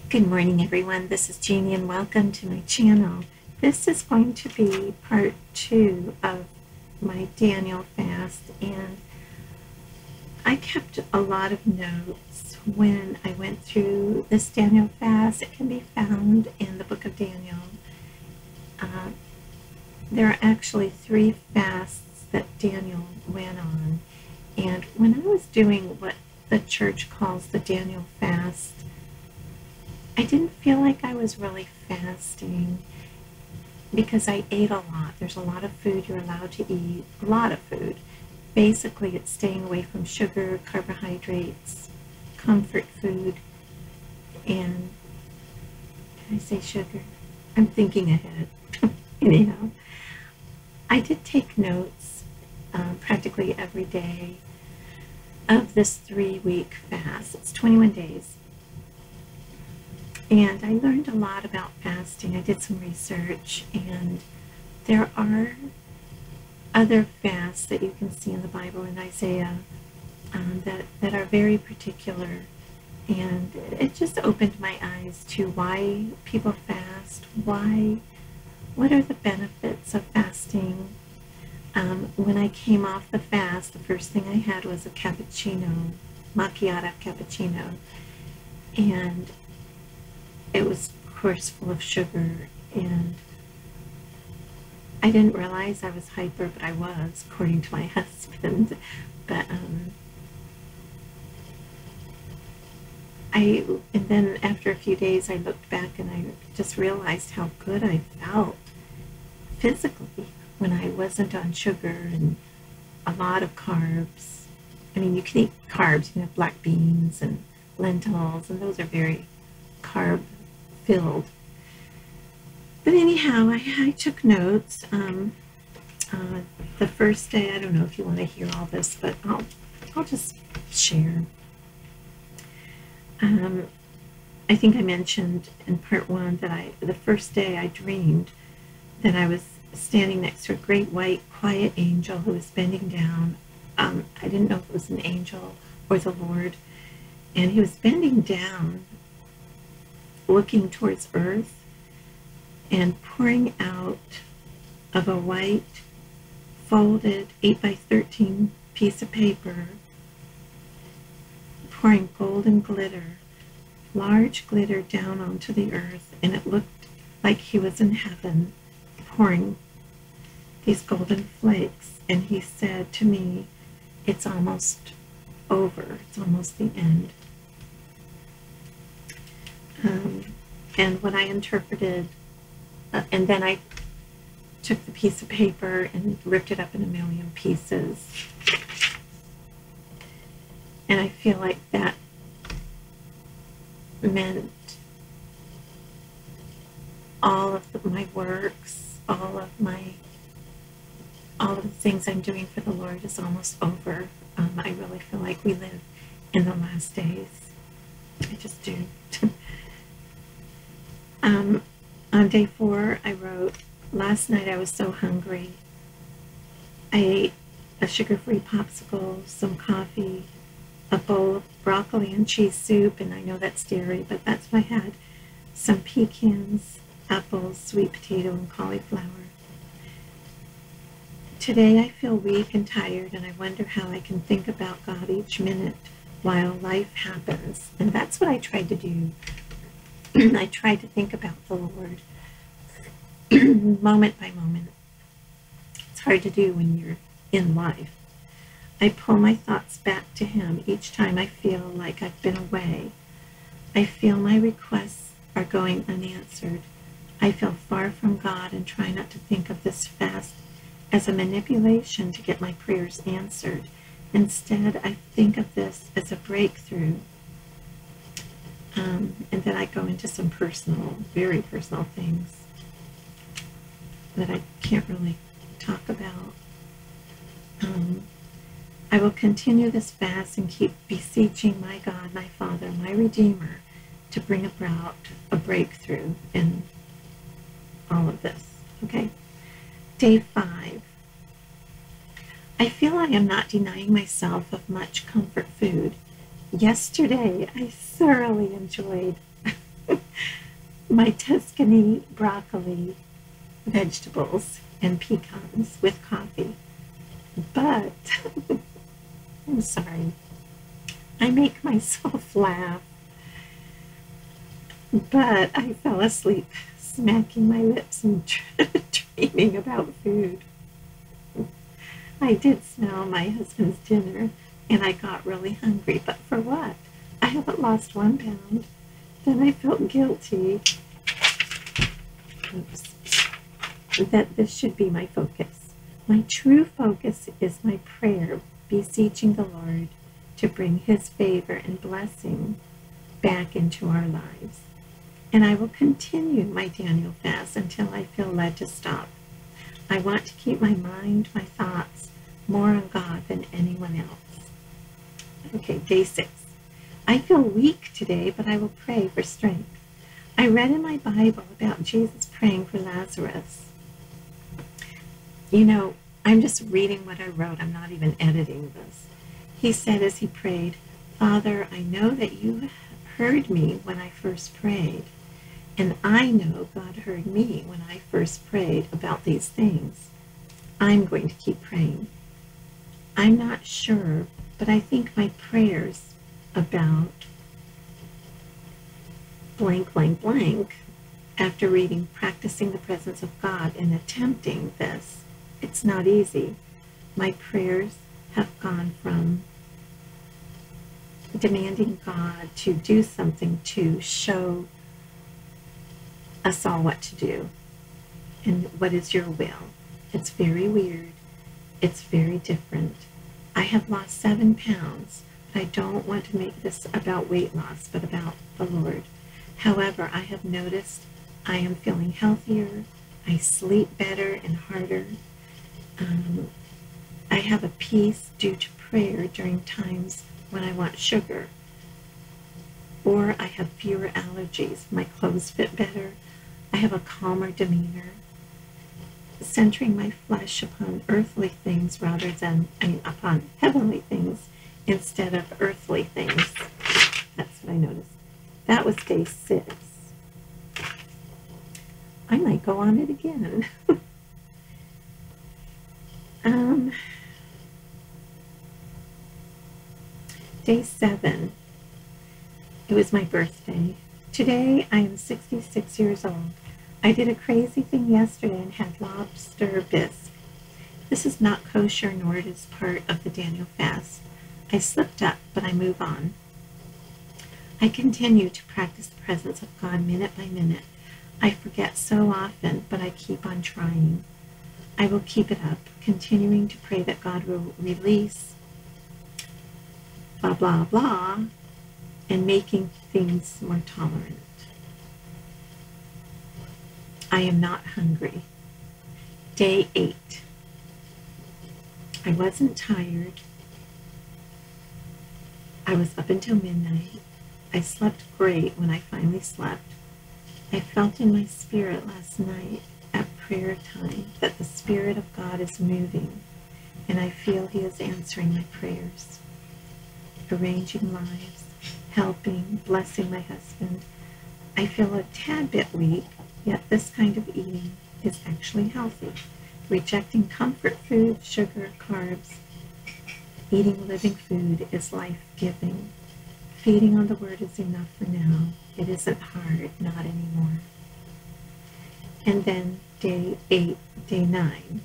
Good morning, everyone. This is Jeannie, and welcome to my channel. This is going to be part 2 of my Daniel fast, and I kept a lot of notes when I went through this Daniel fast. It can be found in the book of Daniel. There are actually 3 fasts that Daniel went on, and when I was doing what the church calls the Daniel fast, I didn't feel like I was really fasting because I ate a lot. There's a lot of food you're allowed to eat, a lot of food. Basically, it's staying away from sugar, carbohydrates, comfort food, and can I say sugar? I'm thinking ahead. Anyhow, I did take notes practically every day of this 3-week fast. It's 21 days. And I learned a lot about fasting. I did some research, and there are other fasts that you can see in the Bible in Isaiah that are very particular. And it just opened my eyes to why people fast, what are the benefits of fasting. When I came off the fast, the first thing I had was a cappuccino, macchiato cappuccino. And it was, of course, full of sugar, and I didn't realize I was hyper, but I was, according to my husband. But and then after a few days, I looked back and I just realized how good I felt physically when I wasn't on sugar and a lot of carbs. I mean, you can eat carbs, you can have black beans and lentils, and those are very carb filled. But anyhow, I took notes. The first day, I don't know if you want to hear all this, but I'll just share. I think I mentioned in part 1 that the first day I dreamed that I was standing next to a great white quiet angel who was bending down. I didn't know if it was an angel or the Lord, and he was bending down looking towards earth and pouring out of a white folded 8x13 piece of paper, pouring golden glitter, large glitter down onto the earth, and it looked like he was in heaven pouring these golden flakes. And he said to me, "It's almost over, it's almost the end." And when I interpreted, and then I took the piece of paper and ripped it up in a million pieces. And I feel like that meant all of my works, all of the things I'm doing for the Lord is almost over. I really feel like we live in the last days. I just do. On day 4, I wrote, "Last night I was so hungry. I ate a sugar-free popsicle, some coffee, a bowl of broccoli and cheese soup," and I know that's dairy, but that's what I had, "some pecans, apples, sweet potato, and cauliflower. Today I feel weak and tired, and I wonder how I can think about God each minute while life happens." And that's what I tried to do. I tried to think about the Lord moment by moment. It's hard to do when you're in life. I pull my thoughts back to Him each time I feel like I've been away. I feel my requests are going unanswered. I feel far from God and try not to think of this fast as a manipulation to get my prayers answered. Instead, I think of this as a breakthrough. And then I go into some personal, very personal things that I can't really talk about. I will continue this fast and keep beseeching my God, my Father, my Redeemer, to bring about a breakthrough in all of this. Okay? Day 5. I feel I am not denying myself of much comfort food. Yesterday, I thoroughly enjoyed my Tuscany broccoli, vegetables, and pecans with coffee. But, I'm sorry, I make myself laugh, but I fell asleep smacking my lips and dreaming about food. I did smell my husband's dinner, and I got really hungry, but for what? I haven't lost 1 pound. Then I felt guilty. Oops. That this should be my focus. My true focus is my prayer, beseeching the Lord to bring his favor and blessing back into our lives. And I will continue my Daniel fast until I feel led to stop. I want to keep my mind, my thoughts, more on God than anyone else. Okay, day 6. I feel weak today, but I will pray for strength. I read in my Bible about Jesus praying for Lazarus. You know, I'm just reading what I wrote. I'm not even editing this. He said as he prayed, Father, I know that you heard me when I first prayed. And I know God heard me when I first prayed about these things. I'm going to keep praying. I'm not sure, but I think my prayers about blank, blank, blank, after reading Practicing the Presence of God and attempting this, it's not easy. My prayers have gone from demanding God to do something to show us all what to do and what is your will. It's very weird. It's very different. I have lost 7 pounds, but I don't want to make this about weight loss, but about the Lord. However, I have noticed I am feeling healthier. I sleep better and harder. I have a peace due to prayer during times when I want sugar. Or I have fewer allergies. My clothes fit better. I have a calmer demeanor, centering my flesh upon earthly things rather than, upon heavenly things instead of earthly things. That's what I noticed. That was day 6. I might go on it again. Day 7. It was my birthday. Today I am 66 years old. I did a crazy thing yesterday and had lobster bisque. This is not kosher, nor it is part of the Daniel fast. I slipped up, but I move on. I continue to practice the presence of God minute by minute. I forget so often, but I keep on trying. I will keep it up, continuing to pray that God will release blah, blah, blah, and making things more tolerant. I am not hungry. Day 8. I wasn't tired. I was up until midnight. I slept great when I finally slept. I felt in my spirit last night at prayer time that the Spirit of God is moving, and I feel he is answering my prayers, arranging lives, helping, blessing my husband. I feel a tad bit weak, yet this kind of eating is actually healthy. Rejecting comfort food, sugar, carbs. Eating living food is life-giving. Feeding on the Word is enough for now. It isn't hard, not anymore. And then day 9.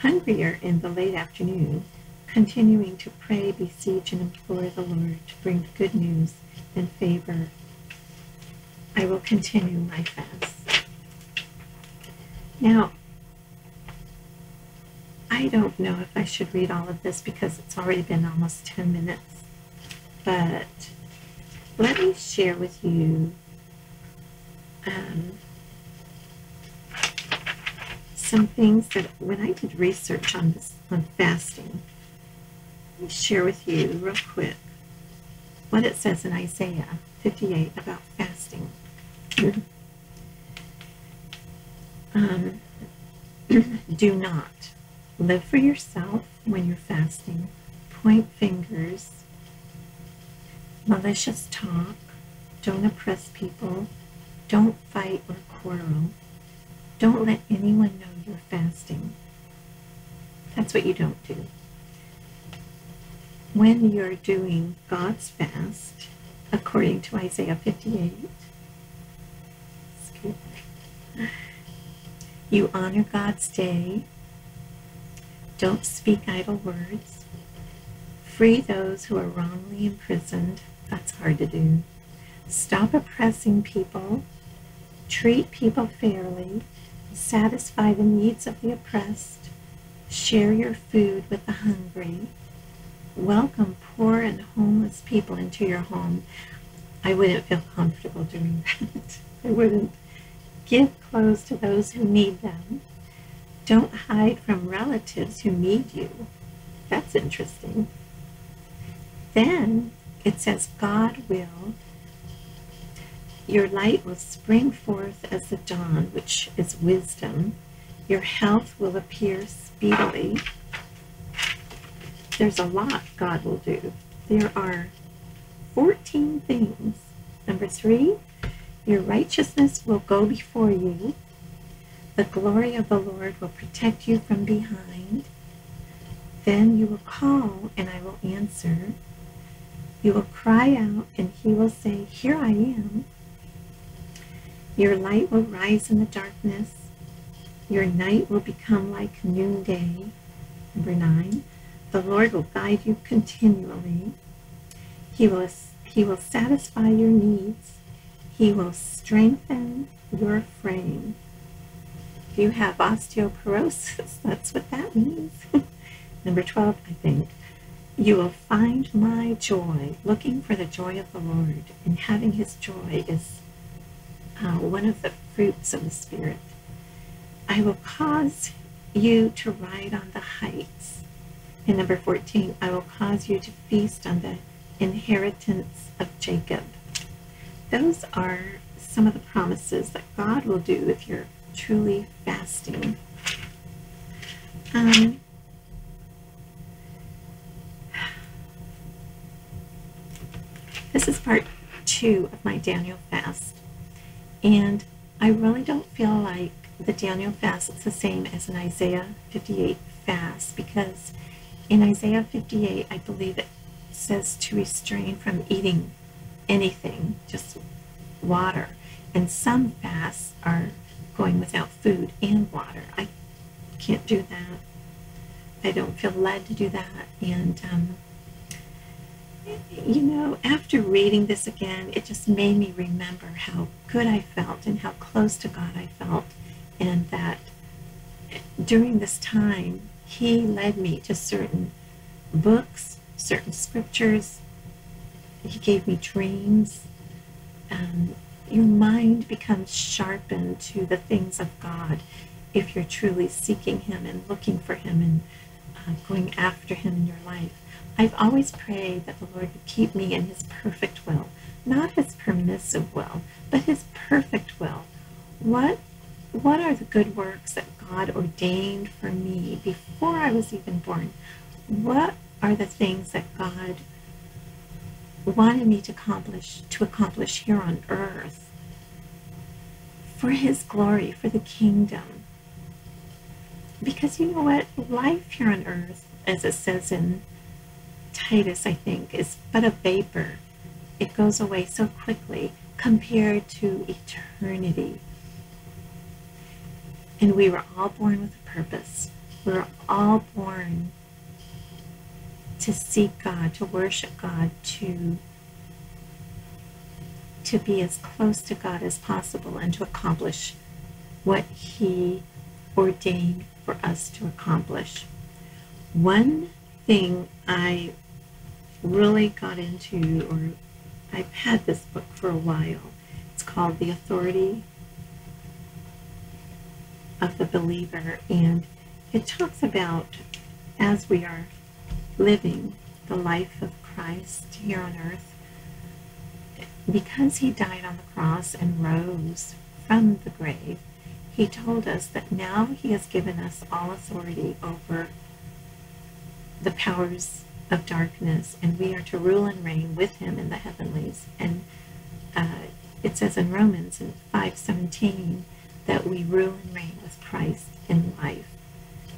Hungrier in the late afternoon, continuing to pray, beseech, and implore the Lord to bring good news and favor. I will continue my fast. Now, I don't know if I should read all of this because it's already been almost 10 minutes, but let me share with you some things that when I did research on this, on fasting, let me share with you real quick what it says in Isaiah 58 about fasting. Do not live for yourself when you're fasting. Point fingers, malicious talk, don't oppress people, Don't fight or quarrel. Don't let anyone know you're fasting. That's what you don't do. When you're doing God's fast, according to Isaiah 58, you honor God's day. Don't speak idle words. Free those who are wrongly imprisoned. That's hard to do. Stop oppressing people. Treat people fairly. Satisfy the needs of the oppressed. Share your food with the hungry. Welcome poor and homeless people into your home. I wouldn't feel comfortable doing that. I wouldn't. Give clothes to those who need them. Don't hide from relatives who need you. That's interesting. Then it says, your light will spring forth as the dawn, which is wisdom. Your health will appear speedily. There's a lot God will do. There are 14 things. Number 3, your righteousness will go before you. The glory of the Lord will protect you from behind. Then you will call, and I will answer. You will cry out, and he will say, here I am. Your light will rise in the darkness. Your night will become like noonday. Number 9, the Lord will guide you continually. He will satisfy your needs. He will strengthen your frame. If you have osteoporosis, that's what that means. Number 12, I think. You will find my joy. Looking for the joy of the Lord, and having his joy is one of the fruits of the Spirit. I will cause you to ride on the heights. And number 14, I will cause you to feast on the inheritance of Jacob. Those are some of the promises that God will do if you're truly fasting. This is part 2 of my Daniel fast. And I really don't feel like the Daniel fast is the same as an Isaiah 58 fast, because in Isaiah 58, I believe it says to restrain from eating anything, just water. And some fasts are going without food and water. I can't do that. I don't feel led to do that. And, you know, after reading this again, it just made me remember how good I felt and how close to God I felt. And that during this time, he led me to certain books, certain scriptures. He gave me dreams. Your mind becomes sharpened to the things of God if you're truly seeking him and looking for him and going after him in your life. I've always prayed that the Lord would keep me in his perfect will, not his permissive will, but his perfect will. What are the good works that God ordained for me before I was even born? What are the things that God wanted me to accomplish here on earth for his glory, for the kingdom? Because you know what? Life here on earth, as it says in Titus, I think, is but a vapor. It goes away so quickly compared to eternity. And we were all born with a purpose. We were all born to seek God, to worship God, to be as close to God as possible, and to accomplish what he ordained for us to accomplish. One thing I really got into, or I've had this book for a while, it's called The Authority of the Believer, and it talks about, as we are living the life of Christ here on earth, because he died on the cross and rose from the grave, he told us that now he has given us all authority over the powers of darkness, and we are to rule and reign with him in the heavenlies. And it says in Romans in 5:17 that we rule and reign with Christ in life.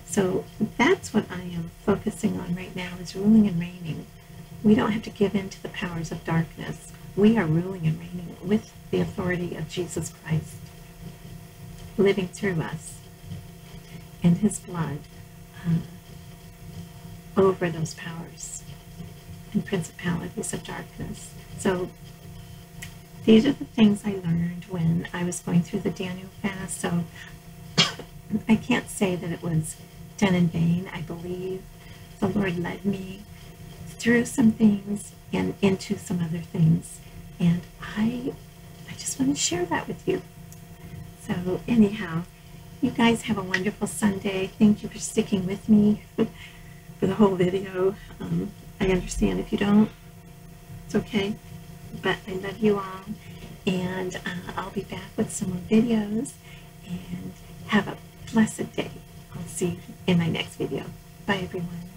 So that's what I am focusing on right now, is ruling and reigning. We don't have to give in to the powers of darkness. We are ruling and reigning with the authority of Jesus Christ living through us and his blood over those powers and principalities of darkness. So these are the things I learned when I was going through the Daniel fast. So I can't say that it was done in vain. I believe the Lord led me through some things and into some other things. And I just want to share that with you. So anyhow, you guys have a wonderful Sunday. Thank you for sticking with me for the whole video. I understand if you don't, it's okay. But I love you all, and I'll be back with some more videos, and have a blessed day. I'll see you in my next video. Bye, everyone.